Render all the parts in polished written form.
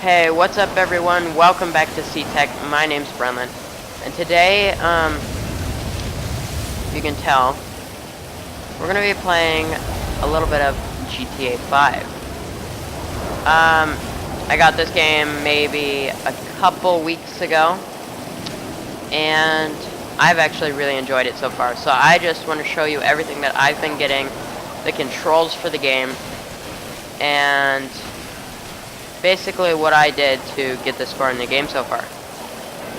Hey, what's up everyone? Welcome back to CTech. My name's Brennan. And today, you can tell, we're gonna be playing a little bit of GTA 5. I got this game maybe a couple weeks ago, and I've actually really enjoyed it so far. So I just want to show you everything that I've been getting, the controls for the game, and basically what I did to get this far in the game so far.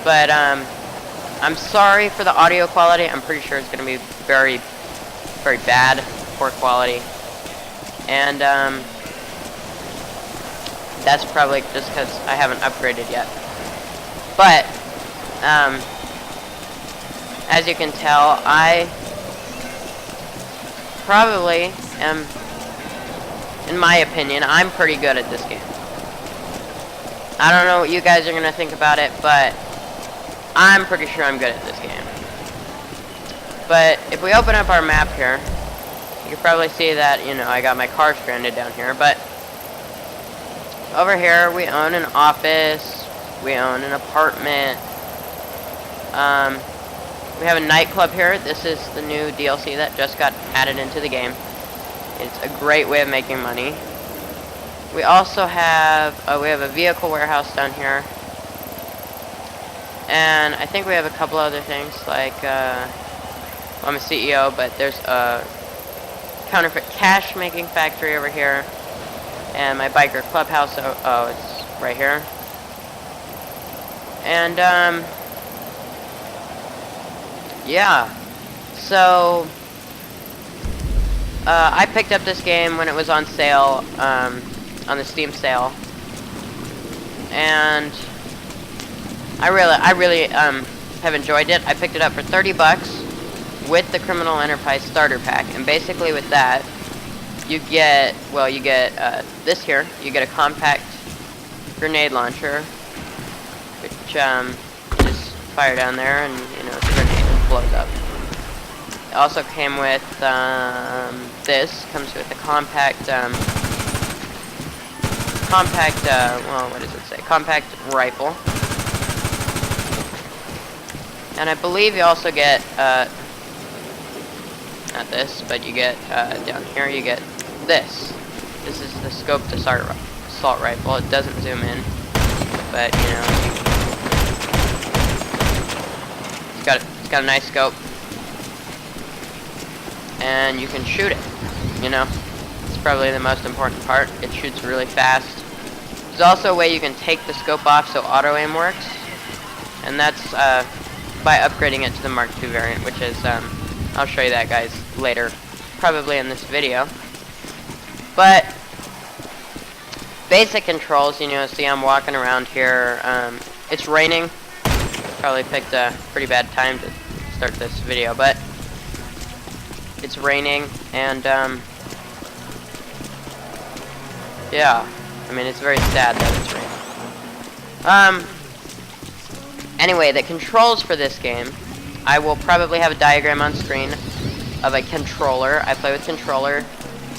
But I'm sorry for the audio quality. I'm pretty sure it's going to be very, very bad, poor quality. And that's probably just because I haven't upgraded yet. But as you can tell, I probably am, in my opinion, I'm pretty good at this game. I don't know what you guys are going to think about it, but I'm pretty sure I'm good at this game. But if we open up our map here, you can probably see that, you know, I got my car stranded down here. But over here, we own an office, we own an apartment, we have a nightclub here. This is the new DLC that just got added into the game. It's a great way of making money. We also have we have a vehicle warehouse down here, and I think we have a couple other things like I'm a CEO, but there's a counterfeit cash making factory over here, and my biker clubhouse. Oh, it's right here. And yeah, so I picked up this game when it was on sale. On the Steam sale, and I really have enjoyed it. I picked it up for 30 bucks with the Criminal Enterprise starter pack, and basically with that you get, well, you get this here. You get a compact grenade launcher, which you just fire down there, and you know, the grenade blows up. It also came with this. Comes with a compact well, what does it say? Compact rifle. And I believe you also get, not this, but you get, down here you get this. This is the scoped assault rifle. It doesn't zoom in, but, you know, it's got a nice scope. And you can shoot it, you know. It's probably the most important part. It shoots really fast. There's also a way you can take the scope off so auto aim works, and that's by upgrading it to the Mark II variant, which is I'll show you that, guys, later, probably in this video. But basic controls, you know, see I'm walking around here. It's raining. Probably picked a pretty bad time to start this video, but it's raining, and yeah, I mean, it's very sad that it's raining. Anyway, the controls for this game, I will probably have a diagram on screen of a controller. I play with controller,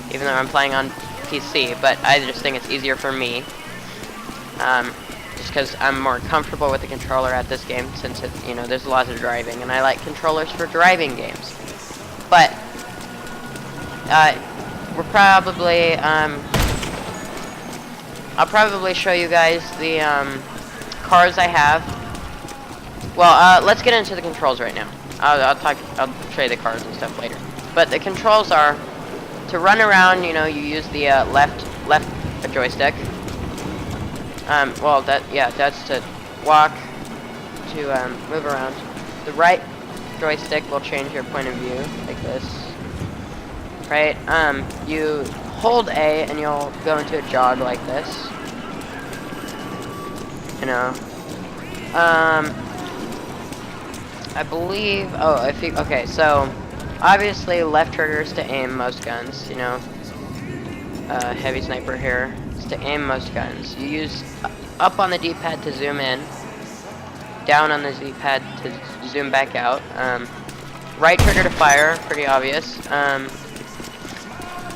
even though I'm playing on PC, but I just think it's easier for me. Just because I'm more comfortable with the controller at this game, since it, you know, there's lots of driving, and I like controllers for driving games. But we're probably I'll probably show you guys the cars I have. Well, let's get into the controls right now. I'll show you the cars and stuff later. But the controls are to run around. You know, you use the left joystick. Well, that's to walk, to move around. The right joystick will change your point of view like this. Right? You hold A and you'll go into a jog like this. You know. I believe, okay, so obviously left trigger is to aim most guns, you know. Heavy sniper here is to aim most guns. You use up on the D-pad to zoom in, down on the Z-pad to zoom back out. Right trigger to fire, pretty obvious.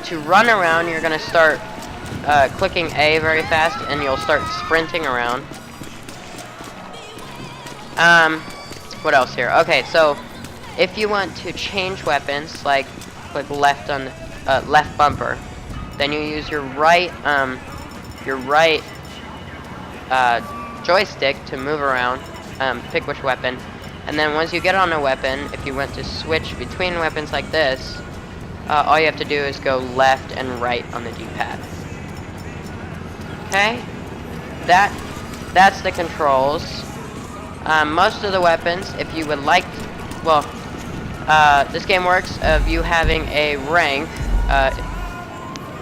To run around, you're gonna start clicking A very fast, and you'll start sprinting around. What else here? Okay, so if you want to change weapons, like click left on left bumper, then you use your right joystick to move around, pick which weapon, and then once you get on a weapon, if you want to switch between weapons like this, all you have to do is go left and right on the D-pad. Okay, that's the controls. Most of the weapons, if you would like, well, this game works of you having a rank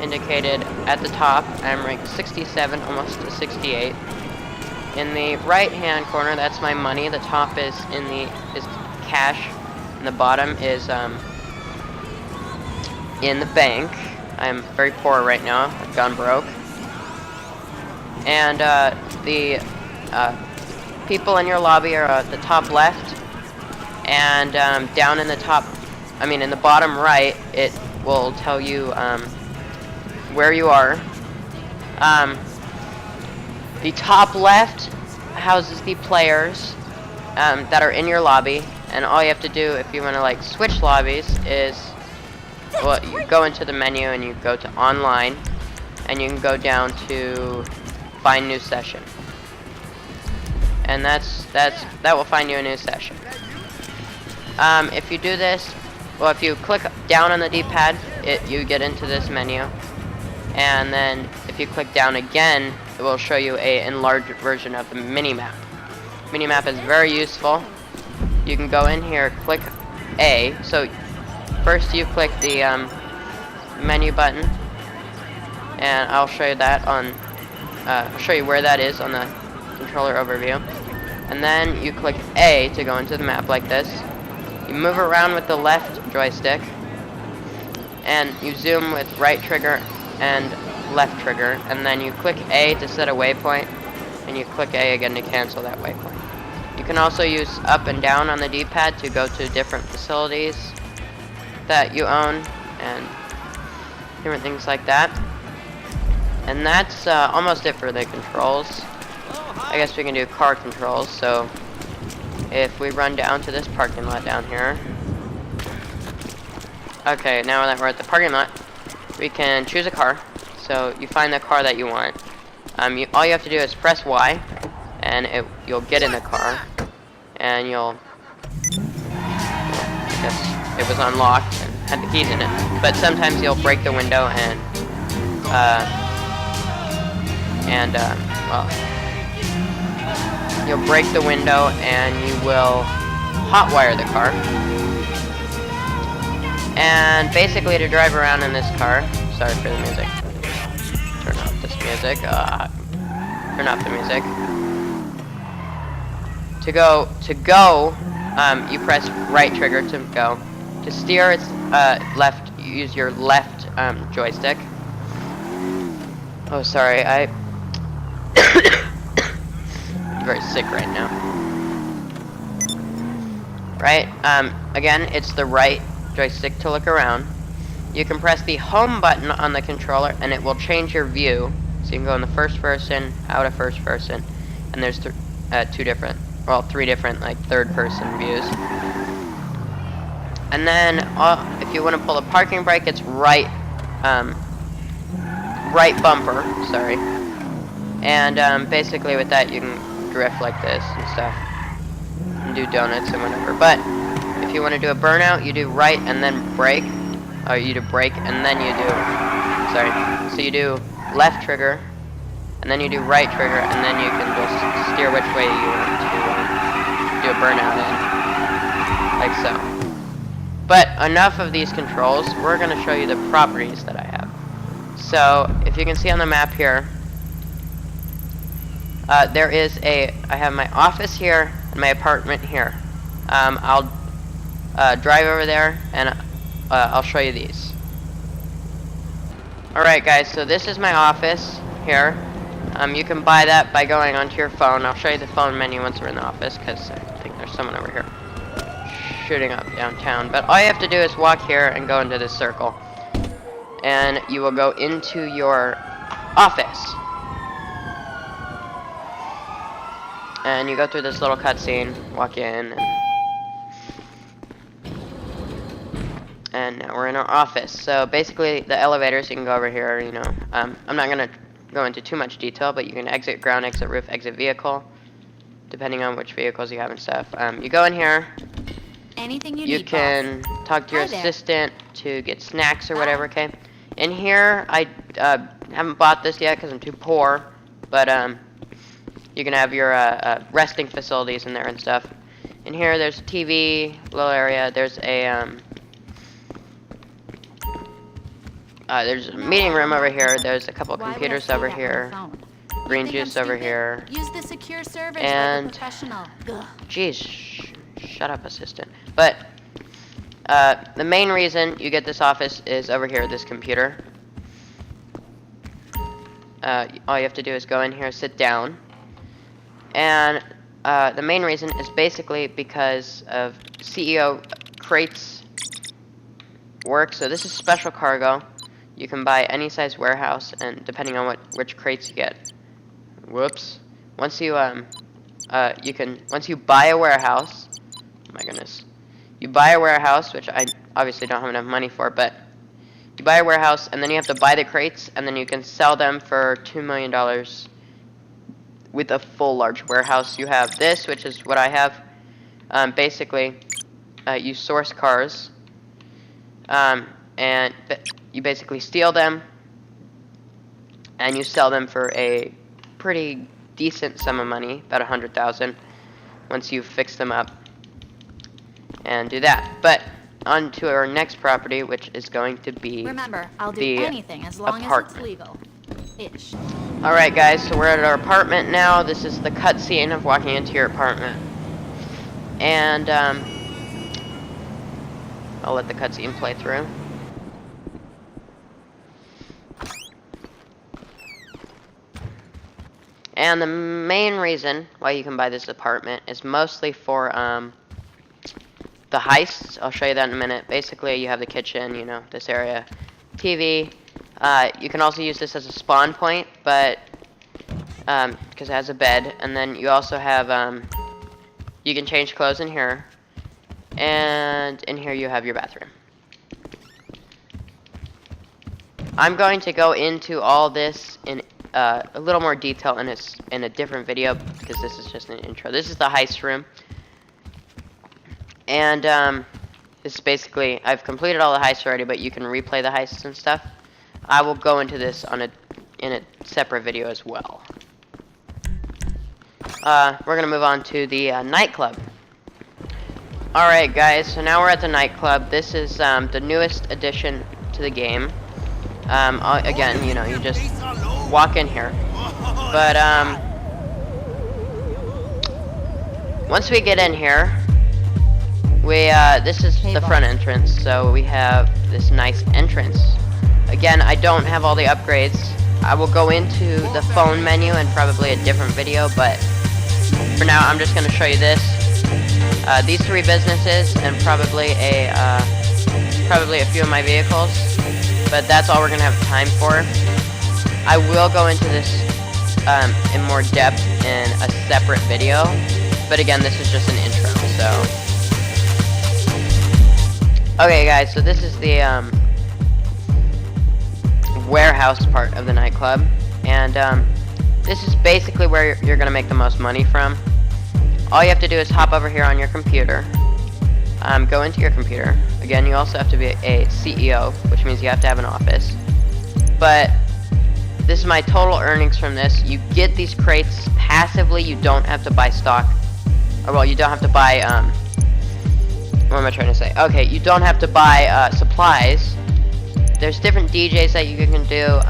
indicated at the top. I'm ranked 67, almost to 68. In the right-hand corner, that's my money. The top is cash, and the bottom is in the bank. I'm very poor right now. I've gone broke. And the people in your lobby are at the top left, and down in the top, in the bottom right, it will tell you where you are. The top left houses the players that are in your lobby, and all you have to do if you want to like switch lobbies is, well, you go into the menu and you go to online, and you can go down to find new session, and that will find you a new session. If you do this, well, if you click down on the D-pad, you get into this menu, and then if you click down again, it will show you a enlarged version of the mini-map. Mini-map is very useful. You can go in here, click A. So first you click the menu button, and I'll show you that on. I'll show you where that is on the controller overview. And then you click A to go into the map like this. You move around with the left joystick, and you zoom with right trigger and left trigger, and then you click A to set a waypoint, and you click A again to cancel that waypoint. You can also use up and down on the D-pad to go to different facilities that you own and different things like that. And that's almost it for the controls. I guess we can do car controls. So if we run down to this parking lot down here. Okay, now that we're at the parking lot, we can choose a car. So you find the car that you want. All you have to do is press Y, and you'll get in the car, and I guess it was unlocked and had the keys in it. But sometimes you'll break the window well, you'll break the window and you will hotwire the car. And basically, to drive around in this car, sorry for the music. Turn off this music. Turn off the music. To go, you press right trigger to go. To steer, it's left. You use your left joystick. Oh, sorry, I'm very sick right now. Right. Again, it's the right joystick to look around. You can press the home button on the controller, and it will change your view. So you can go in the first person, out of first person, and there's three different like third person views. And then if you want to pull the parking brake, it's right bumper, sorry. And basically with that you can drift like this and stuff, and do donuts and whatever. But if you want to do a burnout, you do right and then brake, or you do brake and then you do, so you do left trigger, and then you do right trigger, and then you can just steer which way you want to do a burnout in, like so. But enough of these controls, we're going to show you the properties that I have. So, if you can see on the map here, I have my office here and my apartment here. I'll drive over there and I'll show you these. Alright guys, so this is my office here. You can buy that by going onto your phone. I'll show you the phone menu once we're in the office, because I think there's someone over here shooting up downtown. But all you have to do is walk here and go into this circle, and you will go into your office. And you go through this little cutscene, walk in, and now we're in our office. So basically, the elevators, you can go over here, you know. I'm not going to go into too much detail, but you can exit ground, exit roof, exit vehicle, depending on which vehicles you have and stuff. You go in here. Anything you You need, can boss. talk to your Hi there. assistant to get snacks or whatever, okay? In here, I haven't bought this yet because I'm too poor, but you can have your resting facilities in there and stuff. In here, there's a TV, little area. There's a meeting room over here. There's a couple Why would I computers say over that on the here. phone? Green You think I'm juice over stupid? here. Use the secure servers And- like a professional. Ugh. Jeez, shut up, assistant. But the main reason you get this office is over here, this computer. All you have to do is go in here, sit down, and the main reason is basically because of CEO crates work. So this is special cargo. You can buy any size warehouse, and depending on which crates you get. Whoops. Once you once you buy a warehouse, oh my goodness, you buy a warehouse, which I obviously don't have enough money for, but you buy a warehouse, and then you have to buy the crates, and then you can sell them for $2 million with a full large warehouse. You have this, which is what I have. Basically, you source cars, and you basically steal them, and you sell them for a pretty decent sum of money, about 100,000, once you fix them up and do that. But on to our next property, which is going to be Remember, I'll do the anything as long apartment. as it's legal. Ish. Alright guys, so we're at our apartment now. This is the cutscene of walking into your apartment. And I'll let the cutscene play through. And the main reason why you can buy this apartment is mostly for the heists. I'll show you that in a minute. Basically, you have the kitchen, you know, this area, TV. You can also use this as a spawn point, but because it has a bed. And then you also have you can change clothes in here, and in here you have your bathroom. I'm going to go into all this in a little more detail in a different video, because this is just an intro. This is the heist room, and this is basically, I've completed all the heists already, but you can replay the heists and stuff. I will go into this in a separate video as well. We're gonna move on to the nightclub. Alright guys, so now we're at the nightclub. This is the newest addition to the game. Again, you know, you just walk in here. But once we get in here, this is the front entrance, so we have this nice entrance. Again, I don't have all the upgrades. I will go into the phone menu in probably a different video, but for now I'm just going to show you this. These three businesses and probably a few of my vehicles, but that's all we're going to have time for. I will go into this in more depth in a separate video, but again, this is just an intro, so. Okay guys, so this is the warehouse part of the nightclub, and this is basically where you're going to make the most money from. All you have to do is hop over here on your computer, go into your computer. Again, you also have to be a CEO, which means you have to have an office. But this is my total earnings from this. You get these crates passively. You don't have to buy stock. Or, well, you don't have to buy, what am I trying to say? Okay, you don't have to buy supplies. There's different DJs that you can do.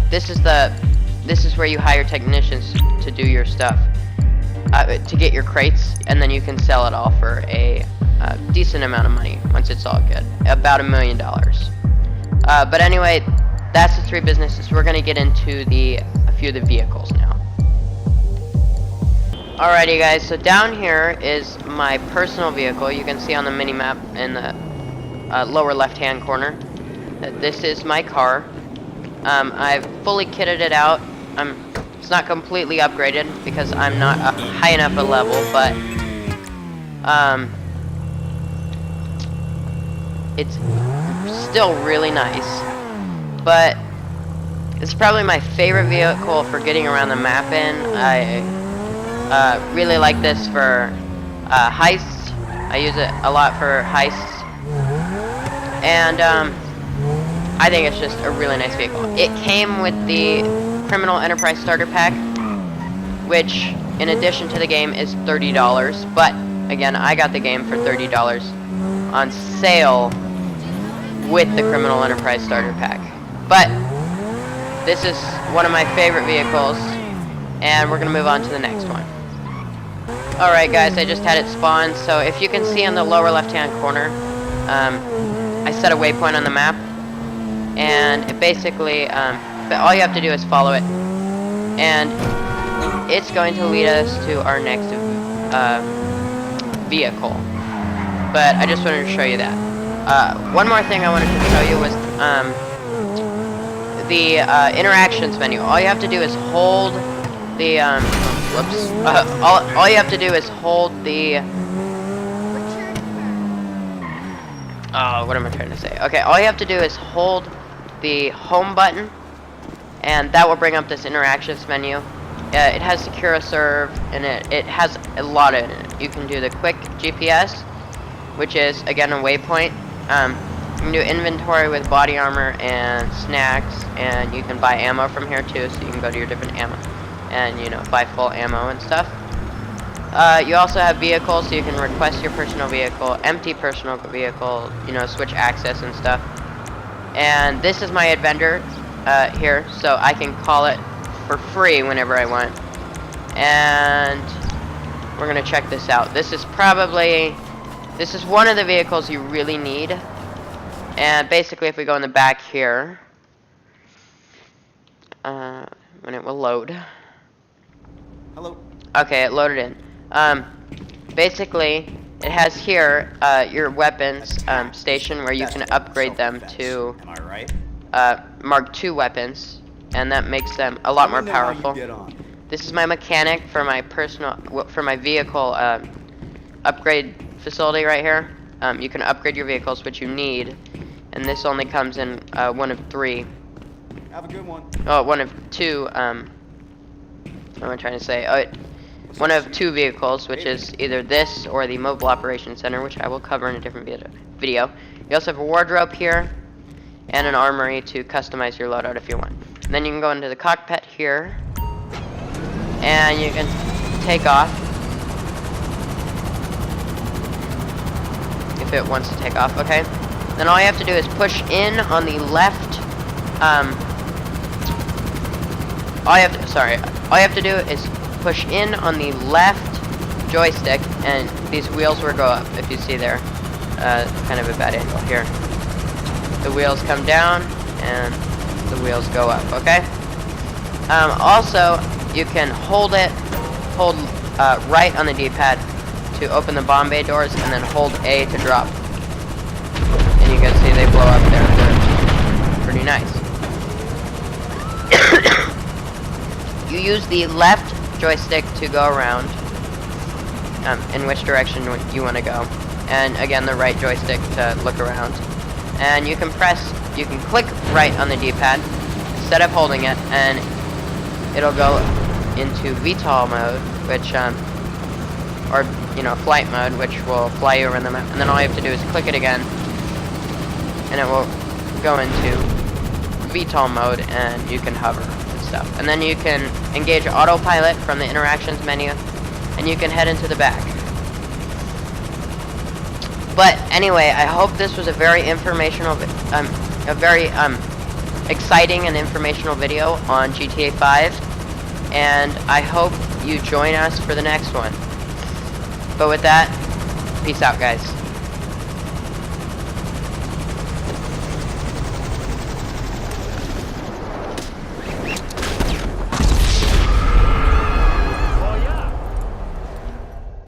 This is where you hire technicians to do your stuff, to get your crates, and then you can sell it all for a decent amount of money once it's all good, about $1 million. But anyway, that's the three businesses. We're gonna get into a few of the vehicles now. Alrighty guys, so down here is my personal vehicle. You can see on the mini-map in the lower left-hand corner that this is my car. I've fully kitted it out. It's not completely upgraded because I'm not high enough a level, but it's still really nice. But it's probably my favorite vehicle for getting around the map in. I really like this for heists. I use it a lot for heists. And I think it's just a really nice vehicle. It came with the Criminal Enterprise Starter Pack, which in addition to the game is $30. But again, I got the game for $30 on sale with the Criminal Enterprise Starter Pack. But this is one of my favorite vehicles, and we're gonna move on to the next one. Alright guys, I just had it spawn, so if you can see in the lower left hand corner, I set a waypoint on the map, and it basically, but all you have to do is follow it, and it's going to lead us to our next vehicle. But I just wanted to show you that. One more thing I wanted to show you was the interactions menu. All you have to do is hold the whoops. All you have to do is hold the what am I trying to say? Okay, all you have to do is hold the home button, and that will bring up this interactions menu. It has Secure Serve, and it has a lot in it. You can do the quick GPS, which is again a waypoint. You can do inventory with body armor and snacks, and you can buy ammo from here too, so you can go to your different ammo and, you know, buy full ammo and stuff. You also have vehicles, so you can request your personal vehicle, empty personal vehicle, you know, switch access and stuff. And this is my adventure here, so I can call it for free whenever I want. And we're gonna check this out. This is one of the vehicles you really need. And basically, if we go in the back here, when it will load. Hello. Okay, it loaded in. Basically, it has here your weapons station where you can upgrade them to Am I right? Mark II weapons, and that makes them a lot more powerful. This is my mechanic for my vehicle upgrade facility right here. You can upgrade your vehicles, which you need, and this only comes in one of three. Have a good one. Oh, one of two. What am I trying to say? One of two vehicles, which is either this or the Mobile Operations Center, which I will cover in a different video. You also have a wardrobe here, and an armory to customize your loadout if you want. And then you can go into the cockpit here, and you can take off if it wants to take off. Okay. Then all you have to do is push in on the left. All you have to do is push in on the left joystick, and these wheels will go up. If you see there, kind of a bad angle here. The wheels come down, and the wheels go up. Okay. Also, you can hold right on the D-pad to open the bomb bay doors, and then hold A to drop. And you can see they blow up there. They're pretty nice. You use the left joystick to go around in which direction you want to go, and again the right joystick to look around. And you can click right on the D-pad instead of holding it, and it'll go into VTOL mode, which or you know, flight mode, which will fly you around the map. And then all you have to do is click it again, and it will go into VTOL mode, and you can hover and stuff. And then you can engage autopilot from the interactions menu, and you can head into the back. But anyway, I hope this was a very informational, exciting and informational video on GTA 5, and I hope you join us for the next one. But with that, peace out, guys.